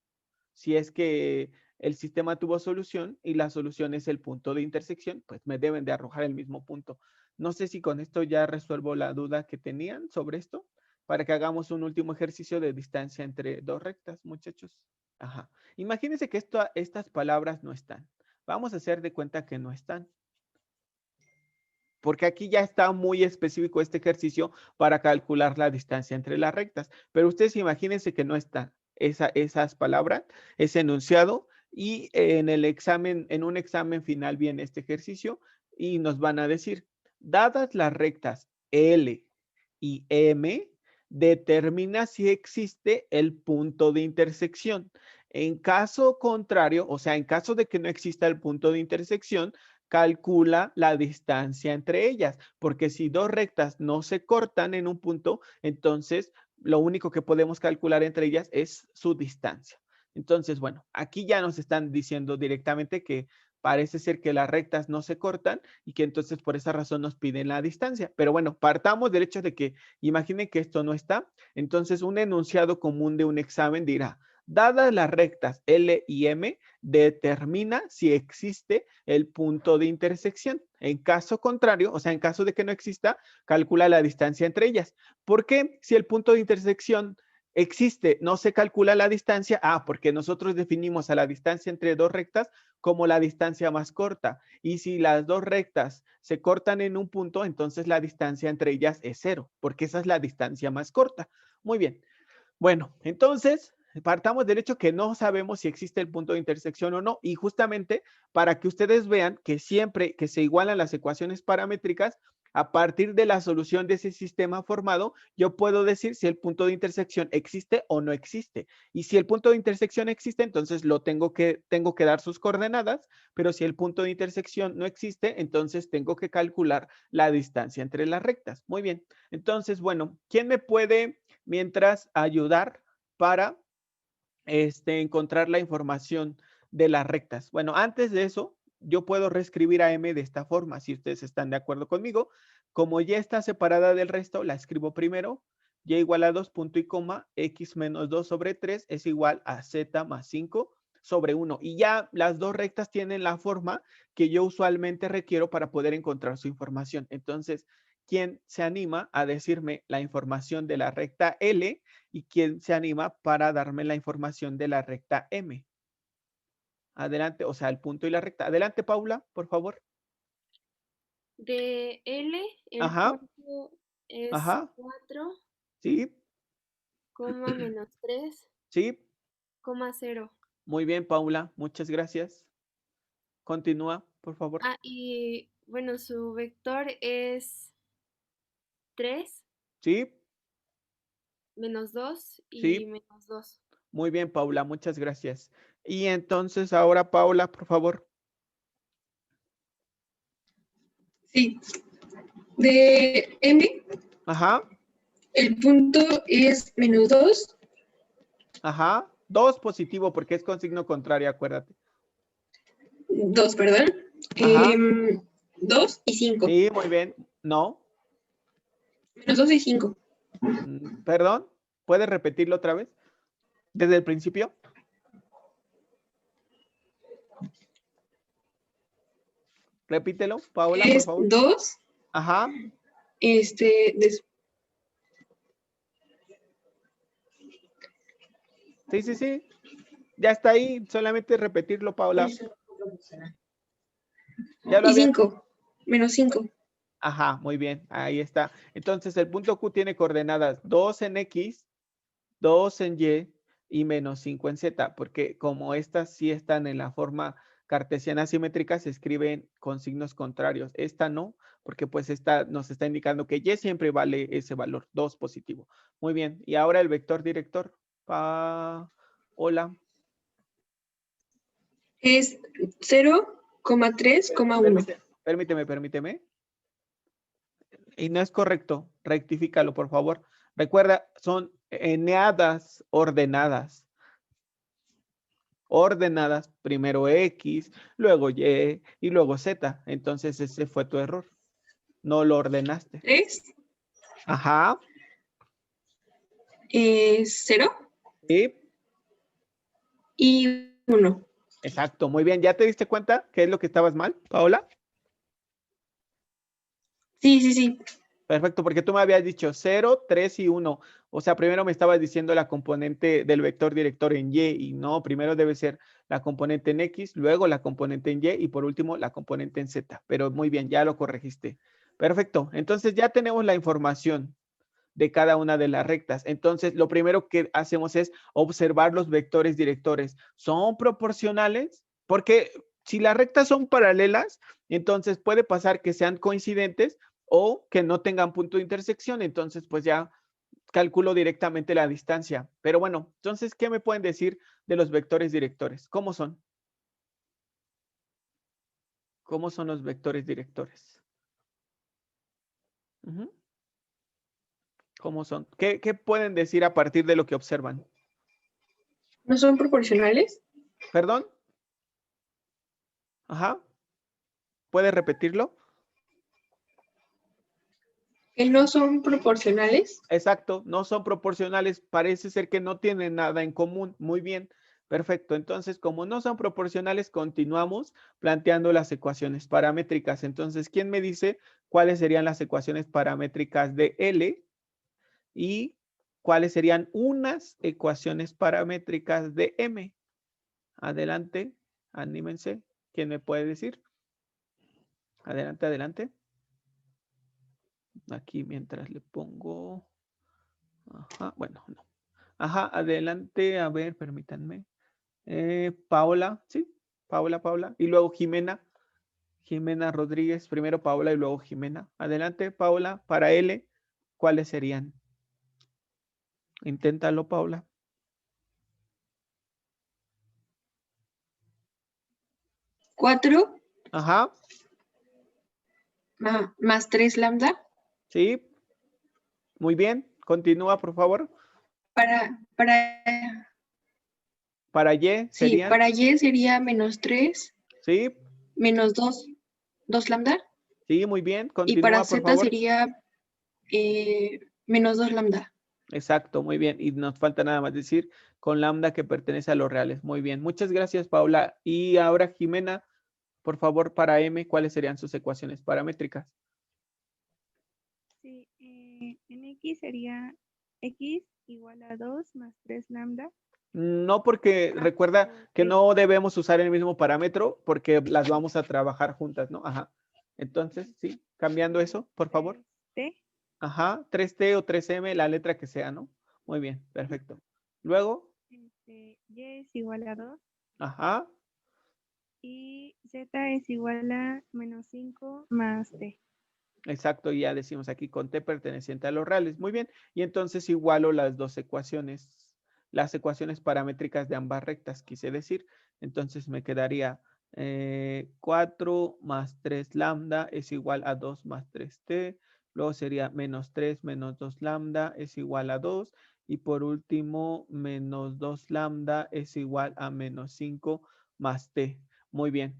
Si es que el sistema tuvo solución y la solución es el punto de intersección, pues me deben de arrojar el mismo punto. No sé si con esto ya resuelvo la duda que tenían sobre esto, para que hagamos un último ejercicio de distancia entre dos rectas, muchachos. Ajá. Imagínense que estas palabras no están. Vamos a hacer de cuenta que no están. Porque aquí ya está muy específico este ejercicio para calcular la distancia entre las rectas. Pero ustedes imagínense que no están esas palabras, ese enunciado, y en el examen, en un examen final viene este ejercicio y nos van a decir, dadas las rectas L y M, determina si existe el punto de intersección. En caso contrario, o sea, en caso de que no exista el punto de intersección, calcula la distancia entre ellas, porque si dos rectas no se cortan en un punto, entonces lo único que podemos calcular entre ellas es su distancia. Entonces, bueno, aquí ya nos están diciendo directamente que parece ser que las rectas no se cortan y que entonces por esa razón nos piden la distancia. Pero bueno, partamos del hecho de que imaginen que esto no está. Entonces, un enunciado común de un examen dirá, dadas las rectas L y M, determina si existe el punto de intersección. En caso contrario, o sea, en caso de que no exista, calcula la distancia entre ellas. ¿Por qué? Si el punto de intersección existe, no se calcula la distancia. Porque nosotros definimos a la distancia entre dos rectas como la distancia más corta. Y si las dos rectas se cortan en un punto, entonces la distancia entre ellas es 0, porque esa es la distancia más corta. Muy bien. Bueno, entonces partamos del hecho que no sabemos si existe el punto de intersección o no, y justamente para que ustedes vean que siempre que se igualan las ecuaciones paramétricas, a partir de la solución de ese sistema formado, yo puedo decir si el punto de intersección existe o no existe. Y si el punto de intersección existe, entonces tengo que dar sus coordenadas, pero si el punto de intersección no existe, entonces tengo que calcular la distancia entre las rectas. Muy bien. Entonces, bueno, ¿quién me puede mientras ayudar para encontrar la información de las rectas? Bueno, antes de eso, yo puedo reescribir a M de esta forma, si ustedes están de acuerdo conmigo. Como ya está separada del resto, la escribo primero. Y igual a 2, punto y coma, x menos 2 sobre 3 es igual a z más 5 sobre 1. Y ya las dos rectas tienen la forma que yo usualmente requiero para poder encontrar su información. Entonces, ¿quién se anima a decirme la información de la recta L y quién se anima para darme la información de la recta M? Adelante, o sea, el punto y la recta. Adelante, Paula, por favor. De L, el Ajá. punto es Ajá. 4, Sí. coma menos 3, Sí. coma 0. Muy bien, Paula, muchas gracias. Continúa, por favor. Y bueno, su vector es 3. Sí. Menos 2 y Sí. menos 2. Muy bien, Paula, muchas gracias. Y entonces ahora, Paula, por favor. Sí. De M. Ajá. El punto es menos 2. Ajá. 2 positivo porque es con signo contrario, acuérdate. 2, perdón. 2 y 5. Sí, muy bien. No. Menos 2 y 5. Perdón, ¿puedes repetirlo otra vez? ¿Desde el principio? Repítelo, Paola, por favor. 2. Ajá. Sí. Ya está ahí, solamente repetirlo, Paola. Y 5. Menos 5. Ajá, muy bien, ahí está. Entonces el punto Q tiene coordenadas 2 en X, 2 en Y y menos 5 en Z, porque como estas sí están en la forma cartesiana simétrica, se escriben con signos contrarios. Esta no, porque pues esta nos está indicando que Y siempre vale ese valor, 2 positivo. Muy bien, y ahora el vector director. Hola. Es 0,3,1. Permíteme. Y no es correcto. Rectifícalo, por favor. Recuerda, son eneadas ordenadas. Ordenadas, primero X, luego Y y luego Z. Entonces ese fue tu error. No lo ordenaste. 3. Ajá. 0. Sí. Y 1. Exacto, muy bien. ¿Ya te diste cuenta qué es lo que estabas mal, Paola? Sí. Perfecto, porque tú me habías dicho 0, 3 y 1. O sea, primero me estabas diciendo la componente del vector director en Y y no, primero debe ser la componente en X, luego la componente en Y y por último la componente en Z. Pero muy bien, ya lo corregiste. Perfecto, entonces ya tenemos la información de cada una de las rectas. Entonces, lo primero que hacemos es observar los vectores directores. ¿Son proporcionales? Porque si las rectas son paralelas, entonces puede pasar que sean coincidentes o que no tengan punto de intersección. Entonces, pues ya calculo directamente la distancia. Pero bueno, entonces, ¿qué me pueden decir de los vectores directores? ¿Cómo son? ¿Cómo son los vectores directores? ¿Cómo son? ¿Qué pueden decir a partir de lo que observan? ¿No son proporcionales? ¿Perdón? Ajá. ¿Puedes repetirlo? ¿Que no son proporcionales? Exacto, no son proporcionales. Parece ser que no tienen nada en común. Muy bien. Perfecto. Entonces, como no son proporcionales, continuamos planteando las ecuaciones paramétricas. Entonces, ¿quién me dice cuáles serían las ecuaciones paramétricas de L? Y cuáles serían unas ecuaciones paramétricas de M. Adelante, anímense. ¿Quién me puede decir? Adelante. Aquí mientras le pongo. Ajá, bueno, no. Ajá, adelante, a ver, permítanme. Paola, sí, Paola. Y luego Jimena Rodríguez, primero Paola y luego Jimena. Adelante, Paola, para L, ¿cuáles serían? Inténtalo, Paola. ¿4? Ajá. Más 3 lambda. Sí. Muy bien. Continúa, por favor. Para Y Sí, serían. para Y sería menos 3. Sí. Menos 2 lambda. Sí, muy bien. Continúa, Y para por Z favor. sería menos 2 lambda. Exacto, muy bien. Y nos falta nada más decir con lambda que pertenece a los reales. Muy bien. Muchas gracias, Paula. Y ahora, Jimena, por favor, para M, ¿cuáles serían sus ecuaciones paramétricas? Sí, en X sería X igual a 2 más 3 lambda. No, porque recuerda que no debemos usar el mismo parámetro porque las vamos a trabajar juntas, ¿no? Ajá. Entonces, sí, cambiando eso, por favor. T. Ajá, 3T o 3M, la letra que sea, ¿no? Muy bien, perfecto. Luego. Y es igual a 2. Ajá. Y Z es igual a menos 5 más T. Exacto, ya decimos aquí con T perteneciente a los reales. Muy bien, y entonces igualo las dos ecuaciones, las ecuaciones paramétricas de ambas rectas, quise decir. Entonces me quedaría 4 más 3 lambda es igual a 2 más 3T. Luego sería menos 3 menos 2 lambda es igual a 2. Y por último, menos 2 lambda es igual a menos 5 más T. Muy bien,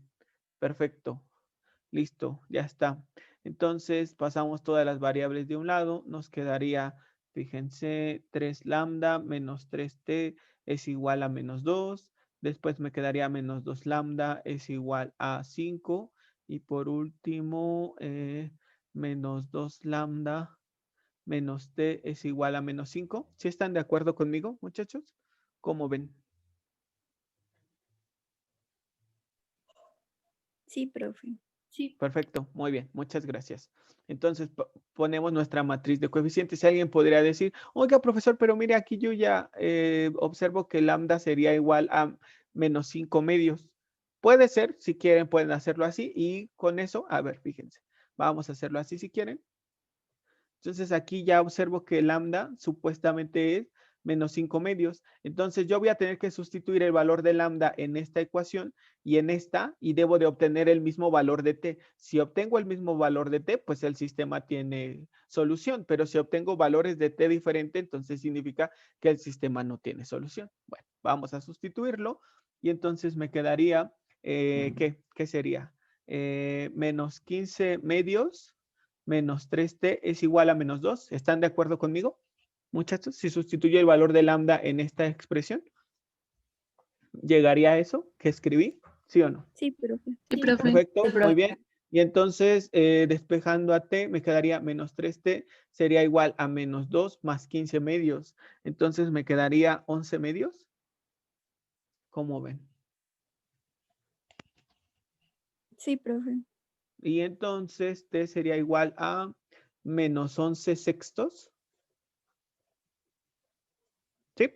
perfecto. Listo, ya está. Entonces pasamos todas las variables de un lado. Nos quedaría, fíjense, 3 lambda menos 3T es igual a menos 2. Después me quedaría menos 2 lambda es igual a 5. Y por último, menos 2 lambda menos T es igual a menos 5. ¿Sí están de acuerdo conmigo, muchachos? ¿Cómo ven? Sí, profe. Sí. Perfecto, muy bien, muchas gracias. Entonces ponemos nuestra matriz de coeficientes. Si alguien podría decir, oiga, profesor, pero mire, aquí yo ya observo que lambda sería igual a menos 5 medios. Puede ser, si quieren, pueden hacerlo así. Y con eso, a ver, fíjense, vamos a hacerlo así si quieren. Entonces aquí ya observo que lambda supuestamente es menos 5 medios. Entonces yo voy a tener que sustituir el valor de lambda en esta ecuación y en esta, y debo de obtener el mismo valor de t. Si obtengo el mismo valor de t, pues el sistema tiene solución, pero si obtengo valores de t diferente, entonces significa que el sistema no tiene solución. Bueno, vamos a sustituirlo y entonces me quedaría, ¿qué sería? Menos 15 medios menos 3t es igual a menos 2. ¿Están de acuerdo conmigo, muchachos? Si sustituyo el valor de lambda en esta expresión, ¿llegaría a eso que escribí? ¿Sí o no? Sí, profe. Sí, profe. Perfecto, Sí, profe. muy bien. Y entonces, despejando a t, me quedaría menos 3t, sería igual a menos 2 más 15 medios. Entonces, me quedaría 11 medios. ¿Cómo ven? Sí, profe. Y entonces, t sería igual a menos 11 sextos. ¿Sí?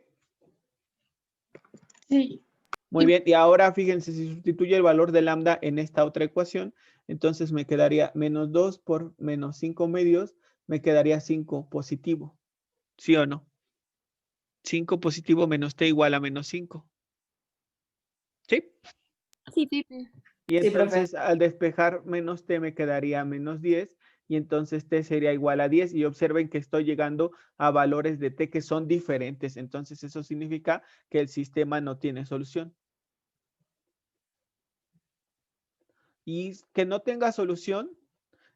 Sí. Muy bien, y ahora fíjense, si sustituyo el valor de lambda en esta otra ecuación, entonces me quedaría menos 2 por menos 5 medios, me quedaría 5 positivo. ¿Sí o no? 5 positivo menos t igual a menos 5. ¿Sí? Sí. Y Sí, profe. entonces al despejar menos t me quedaría menos 10 y entonces t sería igual a 10 y observen que estoy llegando a valores de t que son diferentes. Entonces eso significa que el sistema no tiene solución. Y que no tenga solución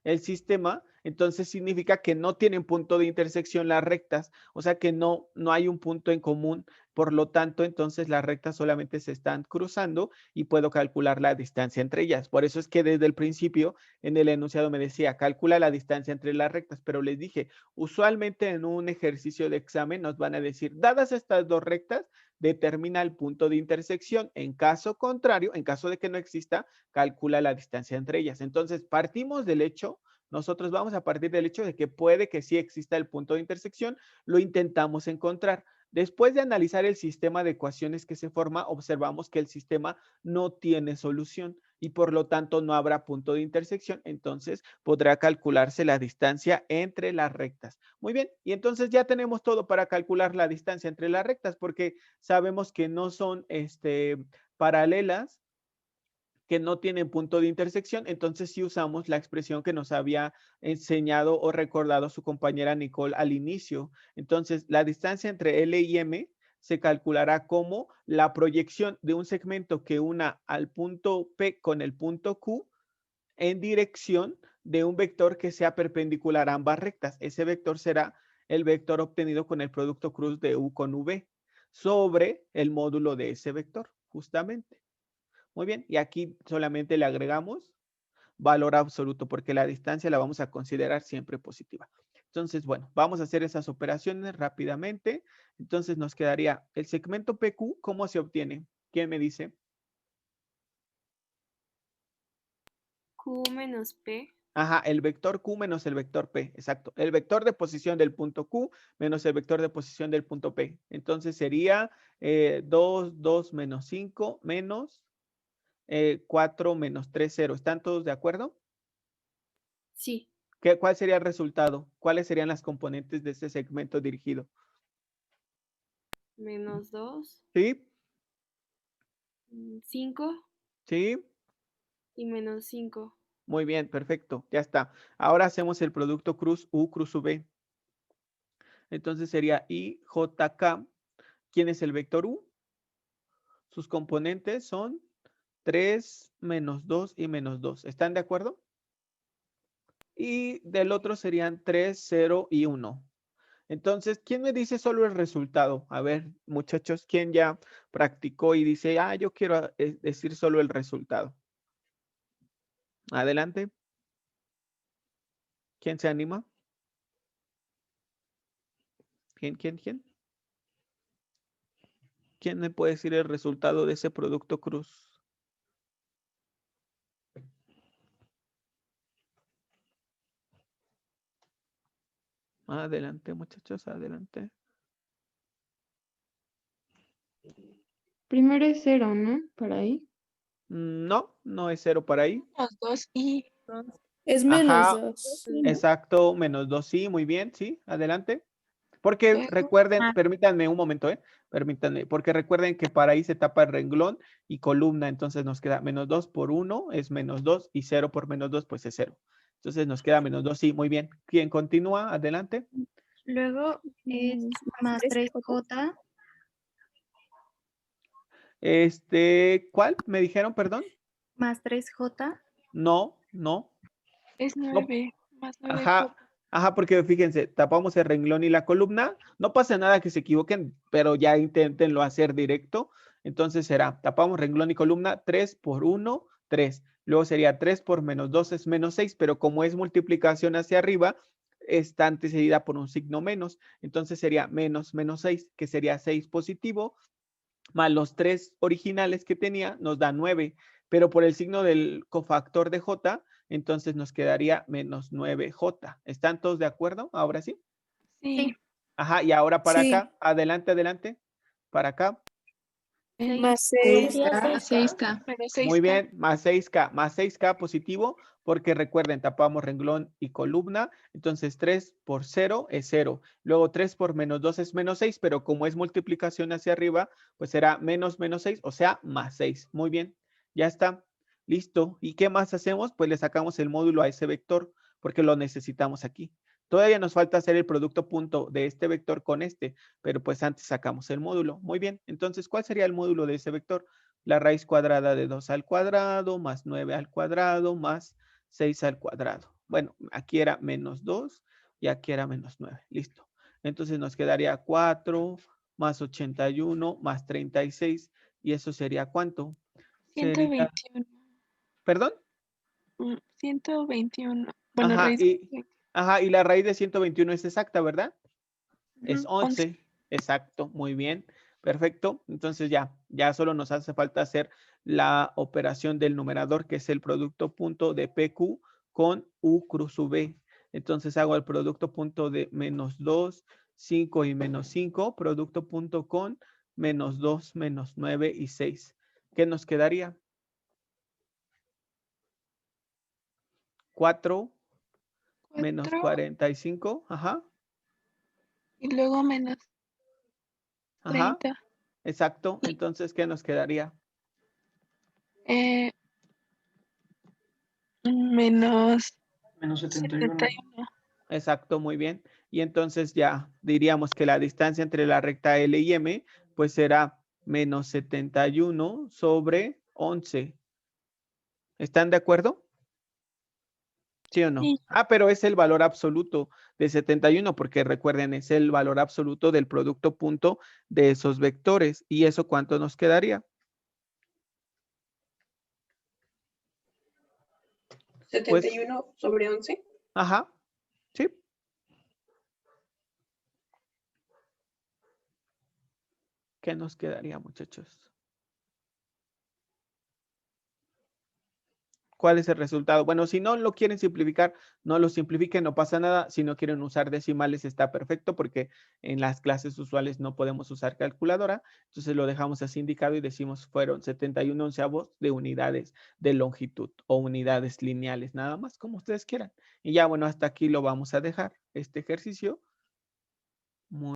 el sistema, entonces significa que no tienen punto de intersección las rectas, o sea que no hay un punto en común, por lo tanto, entonces las rectas solamente se están cruzando y puedo calcular la distancia entre ellas. Por eso es que desde el principio en el enunciado me decía, calcula la distancia entre las rectas, pero les dije, usualmente en un ejercicio de examen nos van a decir, dadas estas dos rectas, determina el punto de intersección. En caso contrario, en caso de que no exista, calcula la distancia entre ellas. Entonces, partimos del hecho, nosotros vamos a partir del hecho de que puede que sí exista el punto de intersección, lo intentamos encontrar. Después de analizar el sistema de ecuaciones que se forma, observamos que el sistema no tiene solución y por lo tanto no habrá punto de intersección, entonces podrá calcularse la distancia entre las rectas. Muy bien, y entonces ya tenemos todo para calcular la distancia entre las rectas porque sabemos que no son paralelas, que no tienen punto de intersección, entonces sí usamos la expresión que nos había enseñado o recordado su compañera Nicole al inicio. Entonces, la distancia entre L y M se calculará como la proyección de un segmento que una al punto P con el punto Q en dirección de un vector que sea perpendicular a ambas rectas. Ese vector será el vector obtenido con el producto cruz de U con V sobre el módulo de ese vector, justamente. Muy bien, y aquí solamente le agregamos valor absoluto porque la distancia la vamos a considerar siempre positiva. Entonces, bueno, vamos a hacer esas operaciones rápidamente. Entonces nos quedaría el segmento PQ, ¿cómo se obtiene? ¿Quién me dice? Q menos P. Ajá, el vector Q menos el vector P, exacto. El vector de posición del punto Q menos el vector de posición del punto P. Entonces sería 2 menos 5 menos 4 menos 3, 0. ¿Están todos de acuerdo? Sí. ¿Cuál sería el resultado? ¿Cuáles serían las componentes de ese segmento dirigido? Menos 2. ¿Sí? 5 ¿Sí? y menos 5. Muy bien, perfecto. Ya está. Ahora hacemos el producto cruz U cruz V. Entonces sería IJK. ¿Quién es el vector U? Sus componentes son 3, menos 2 y menos 2. ¿Están de acuerdo? Y del otro serían 3, 0 y 1. Entonces, ¿quién me dice solo el resultado? A ver, muchachos, ¿quién ya practicó y dice, yo quiero decir solo el resultado? Adelante. ¿Quién se anima? ¿Quién? ¿Quién me puede decir el resultado de ese producto cruz? Adelante, muchachos, adelante. Primero es 0, ¿no? Para ahí. No, no es 0 para ahí. Menos 2i. Es menos Ajá, 2. exacto, menos 2, sí, muy bien, sí, adelante. Porque Luego, recuerden, permítanme un momento, permítanme, porque recuerden que para ahí se tapa el renglón y columna, entonces nos queda menos 2 por 1 es menos 2 y 0 por menos 2 pues es 0. Entonces nos queda menos 2, sí, muy bien. ¿Quién continúa? Adelante. Luego es más 3J. ¿Cuál? ¿Me dijeron, perdón? Más 3J. No, no. es No. 9 más 9j. Ajá, porque fíjense, tapamos el renglón y la columna. No pasa nada que se equivoquen, pero ya inténtenlo hacer directo. Entonces será, tapamos renglón y columna, 3 por 1, 3. Luego sería 3 por menos 2 es menos 6, pero como es multiplicación hacia arriba, está antecedida por un signo menos. Entonces sería menos 6, que sería 6 positivo, más los 3 originales que tenía, nos da 9. Pero por el signo del cofactor de J, entonces nos quedaría menos 9J. ¿Están todos de acuerdo? ¿Ahora sí? Sí. Ajá, y ahora para Sí. acá, adelante, adelante. Para acá. Más 6. Más 6k. Menos 6k. Muy bien, más 6K. Más 6K positivo, porque recuerden, tapamos renglón y columna. Entonces 3 por 0 es 0. Luego 3 por menos 2 es menos 6, pero como es multiplicación hacia arriba, pues será menos 6, o sea, más 6. Muy bien, ya está. Listo. ¿Y qué más hacemos? Pues le sacamos el módulo a ese vector, porque lo necesitamos aquí. Todavía nos falta hacer el producto punto de este vector con este, pero pues antes sacamos el módulo. Muy bien, entonces, ¿cuál sería el módulo de ese vector? La raíz cuadrada de 2 al cuadrado, más 9 al cuadrado, más 6 al cuadrado. Bueno, aquí era menos 2 y aquí era menos 9. Listo. Entonces nos quedaría 4 más 81 más 36. ¿Y eso sería cuánto? 121. Sería... ¿Perdón? 121. Bueno, Ajá, raíz. y la raíz de 121 es exacta, ¿verdad? Es 11. 11. Exacto, muy bien. Perfecto. Entonces ya solo nos hace falta hacer la operación del numerador, que es el producto punto de PQ con U cruz V. Entonces hago el producto punto de menos 2, 5 y menos 5, producto punto con menos 2, menos 9 y 6. ¿Qué nos quedaría? 4 menos 45, ajá. Y luego menos 30. Ajá, exacto. Entonces, ¿qué nos quedaría? Menos 71. Exacto, muy bien. Y entonces ya diríamos que la distancia entre la recta L y M, pues será menos 71 sobre 11. ¿Están de acuerdo? ¿Sí o no? Sí. Ah, pero es el valor absoluto de 71, porque recuerden, es el valor absoluto del producto punto de esos vectores. ¿Y eso cuánto nos quedaría? 71 sobre 11. Ajá, sí. ¿Qué nos quedaría, muchachos? ¿Cuál es el resultado? Bueno, si no lo quieren simplificar, no lo simplifiquen, no pasa nada. Si no quieren usar decimales, está perfecto, porque en las clases usuales no podemos usar calculadora. Entonces lo dejamos así indicado y decimos fueron 71 onceavos de unidades de longitud o unidades lineales, nada más, como ustedes quieran. Y ya, bueno, hasta aquí lo vamos a dejar, este ejercicio. Muy